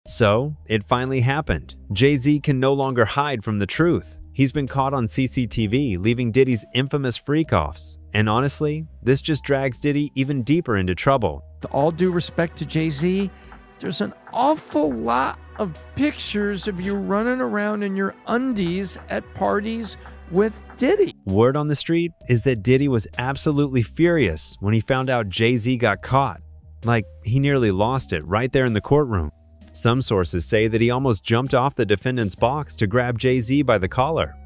So, it finally happened. Jay-Z can no longer hide from the truth. He's been caught on CCTV, leaving Diddy's infamous freak-offs. And honestly, this just drags Diddy even deeper into trouble. With all due respect to Jay-Z, there's an awful lot of pictures of you running around in your undies at parties with Diddy. Word on the street is that Diddy was absolutely furious when he found out Jay-Z got caught. Like, he nearly lost it right there in the courtroom. Some sources say that he almost jumped off the defendant's box to grab Jay-Z by the collar.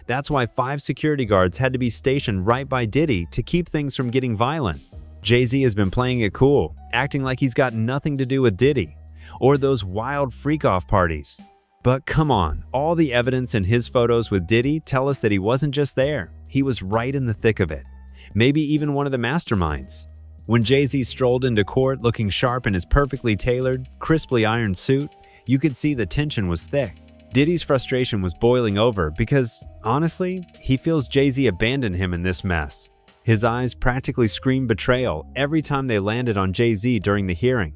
That's why 5 security guards had to be stationed right by Diddy to keep things from getting violent. Jay-Z has been playing it cool, acting like he's got nothing to do with Diddy or those wild freak-off parties. But come on, all the evidence in his photos with Diddy tell us that he wasn't just there, he was right in the thick of it. Maybe even one of the masterminds. When Jay-Z strolled into court looking sharp in his perfectly tailored, crisply ironed suit, you could see the tension was thick. Diddy's frustration was boiling over because, honestly, he feels Jay-Z abandoned him in this mess. His eyes practically screamed betrayal every time they landed on Jay-Z during the hearing.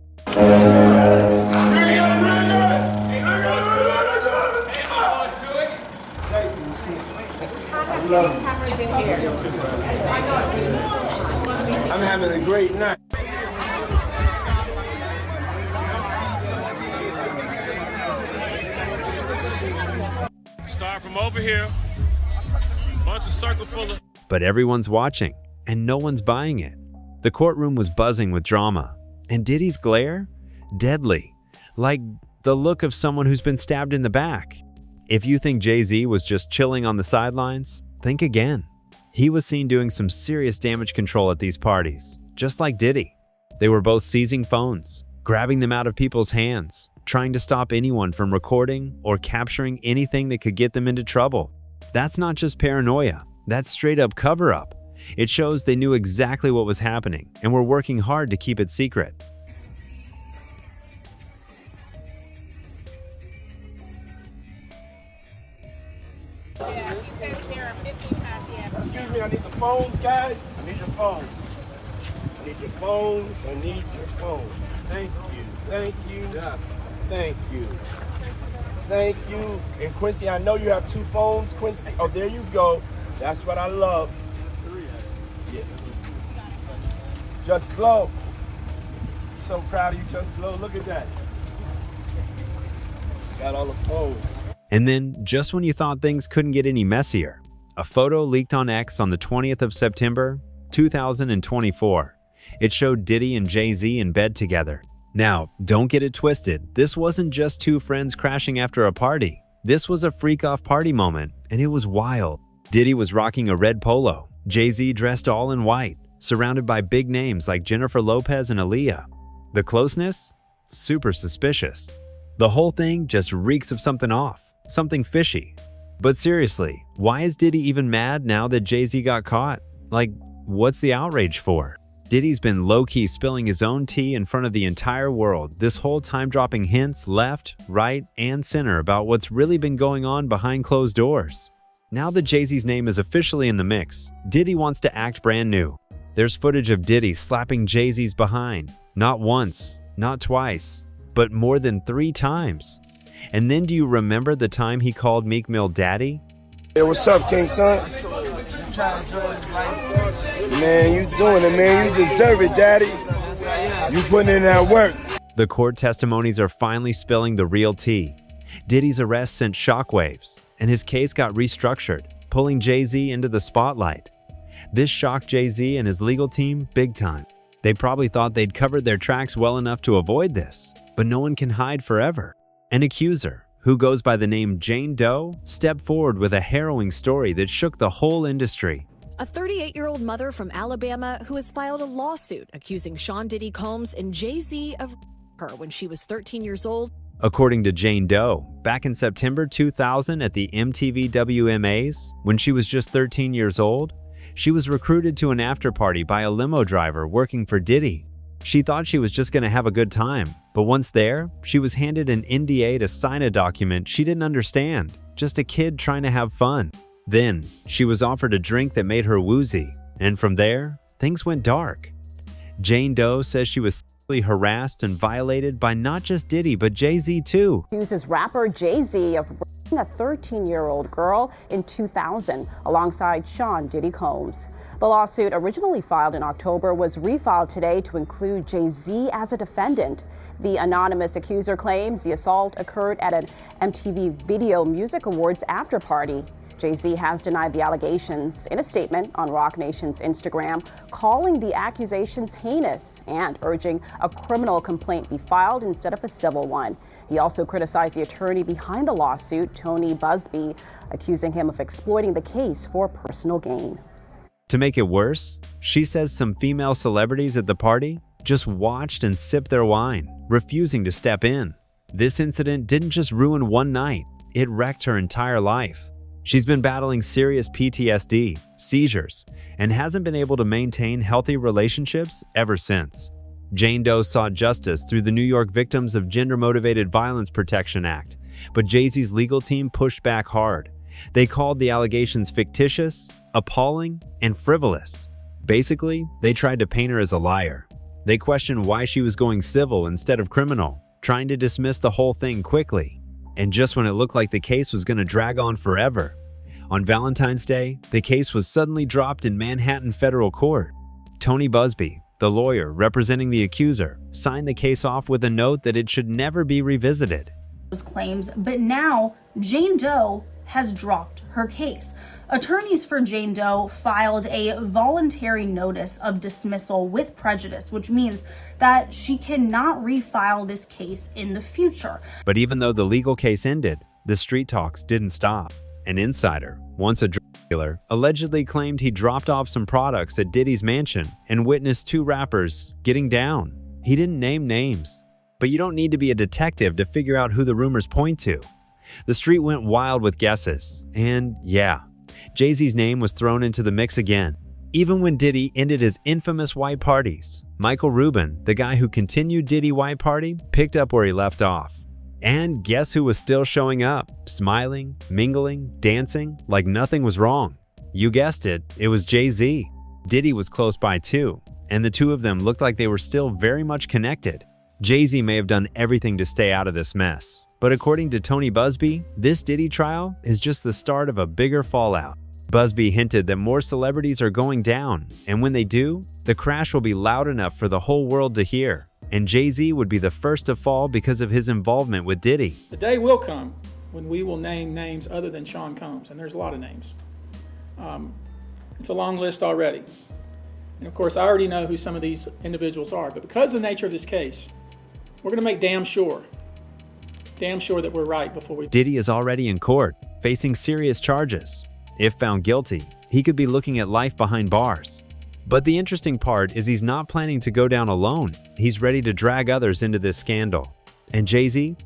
I'm having a great night. Start from over here. Bunch of circle full of. But everyone's watching, and no one's buying it. The courtroom was buzzing with drama, and Diddy's glare? Deadly. Like the look of someone who's been stabbed in the back. If you think Jay-Z was just chilling on the sidelines, think again. He was seen doing some serious damage control at these parties, just like Diddy. They were both seizing phones, grabbing them out of people's hands, trying to stop anyone from recording or capturing anything that could get them into trouble. That's not just paranoia, that's straight up cover-up. It shows they knew exactly what was happening and were working hard to keep it secret. Excuse me, I need the phones, guys. I need your phones. I need your phones. I need your phones. Thank you. Thank you. Thank you. Thank you. And Quincy, I know you have 2 phones, Quincy. Oh, there you go. That's what I love. Yeah. Just Glow. So proud of you, Just Glow. Look at that. Got all the phones. And then, just when you thought things couldn't get any messier, a photo leaked on X on the 20th of September, 2024. It showed Diddy and Jay-Z in bed together. Now, don't get it twisted. This wasn't just 2 friends crashing after a party. This was a freak-off party moment, and it was wild. Diddy was rocking a red polo. Jay-Z dressed all in white, surrounded by big names like Jennifer Lopez and Aaliyah. The closeness? Super suspicious. The whole thing just reeks of something off, something fishy. But seriously, why is Diddy even mad now that Jay-Z got caught? Like, what's the outrage for? Diddy's been low-key spilling his own tea in front of the entire world, this whole time dropping hints left, right, and center about what's really been going on behind closed doors. Now that Jay-Z's name is officially in the mix, Diddy wants to act brand new. There's footage of Diddy slapping Jay-Z's behind, not once, not twice, but more than 3 times. And then do you remember the time he called Meek Mill daddy? Hey, what's up, King Son? Man, you doing it, man. You deserve it, daddy. You putting in that work. The court testimonies are finally spilling the real tea. Diddy's arrest sent shockwaves, and his case got restructured, pulling Jay-Z into the spotlight. This shocked Jay-Z and his legal team big time. They probably thought they'd covered their tracks well enough to avoid this, but no one can hide forever. An accuser, who goes by the name Jane Doe, stepped forward with a harrowing story that shook the whole industry. A 38-year-old mother from Alabama who has filed a lawsuit accusing Sean Diddy Combs and Jay-Z of her when she was 13 years old. According to Jane Doe, back in September 2000 at the MTV WMAs, when she was just 13 years old, she was recruited to an after-party by a limo driver working for Diddy. She thought she was just going to have a good time, but once there, she was handed an NDA to sign a document she didn't understand, just a kid trying to have fun. Then, she was offered a drink that made her woozy, and from there, things went dark. Jane Doe says she was harassed and violated by not just Diddy but Jay-Z too. Accuses rapper Jay-Z of raping a 13-year-old girl in 2000 alongside Sean Diddy Combs. The lawsuit, originally filed in October, was refiled today to include Jay-Z as a defendant. The anonymous accuser claims the assault occurred at an MTV Video Music Awards after-party. Jay-Z has denied the allegations in a statement on Roc Nation's Instagram, calling the accusations heinous and urging a criminal complaint be filed instead of a civil one. He also criticized the attorney behind the lawsuit, Tony Busby, accusing him of exploiting the case for personal gain. To make it worse, she says some female celebrities at the party just watched and sipped their wine, refusing to step in. This incident didn't just ruin one night, it wrecked her entire life. She's been battling serious PTSD, seizures, and hasn't been able to maintain healthy relationships ever since. Jane Doe sought justice through the New York Victims of Gender-Motivated Violence Protection Act, but Jay-Z's legal team pushed back hard. They called the allegations fictitious, appalling, and frivolous. Basically, they tried to paint her as a liar. They questioned why she was going civil instead of criminal, trying to dismiss the whole thing quickly. And just when it looked like the case was going to drag on forever, on Valentine's Day, the case was suddenly dropped in Manhattan federal court. Tony Busby, the lawyer representing the accuser, signed the case off with a note that it should never be revisited. Those claims, but now Jane Doe has dropped her case. Attorneys for Jane Doe filed a voluntary notice of dismissal with prejudice, which means that she cannot refile this case in the future. But even though the legal case ended, the street talks didn't stop. An insider, once a drug dealer, allegedly claimed he dropped off some products at Diddy's mansion and witnessed two rappers getting down. He didn't name names, but you don't need to be a detective to figure out who the rumors point to. The street went wild with guesses, and yeah, Jay-Z's name was thrown into the mix again. Even when Diddy ended his infamous white parties, Michael Rubin, the guy who continued Diddy White Party, picked up where he left off. And guess who was still showing up, smiling, mingling, dancing, like nothing was wrong? You guessed it, it was Jay-Z. Diddy was close by too, and the two of them looked like they were still very much connected. Jay-Z may have done everything to stay out of this mess, but according to Tony Busby, this Diddy trial is just the start of a bigger fallout. Busby hinted that more celebrities are going down, and when they do, the crash will be loud enough for the whole world to hear, and Jay-Z would be the first to fall because of his involvement with Diddy. The day will come when we will name names other than Sean Combs, and there's a lot of names. It's a long list already. And of course, I already know who some of these individuals are, but because of the nature of this case, we're going to make damn sure that we're right before we... Diddy is already in court, facing serious charges. If found guilty, he could be looking at life behind bars. But the interesting part is he's not planning to go down alone. He's ready to drag others into this scandal. And Jay-Z?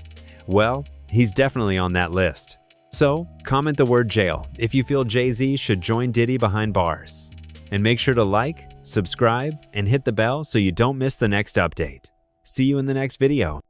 Well, he's definitely on that list. So, comment the word jail if you feel Jay-Z should join Diddy behind bars. And make sure to like, subscribe, and hit the bell so you don't miss the next update. See you in the next video.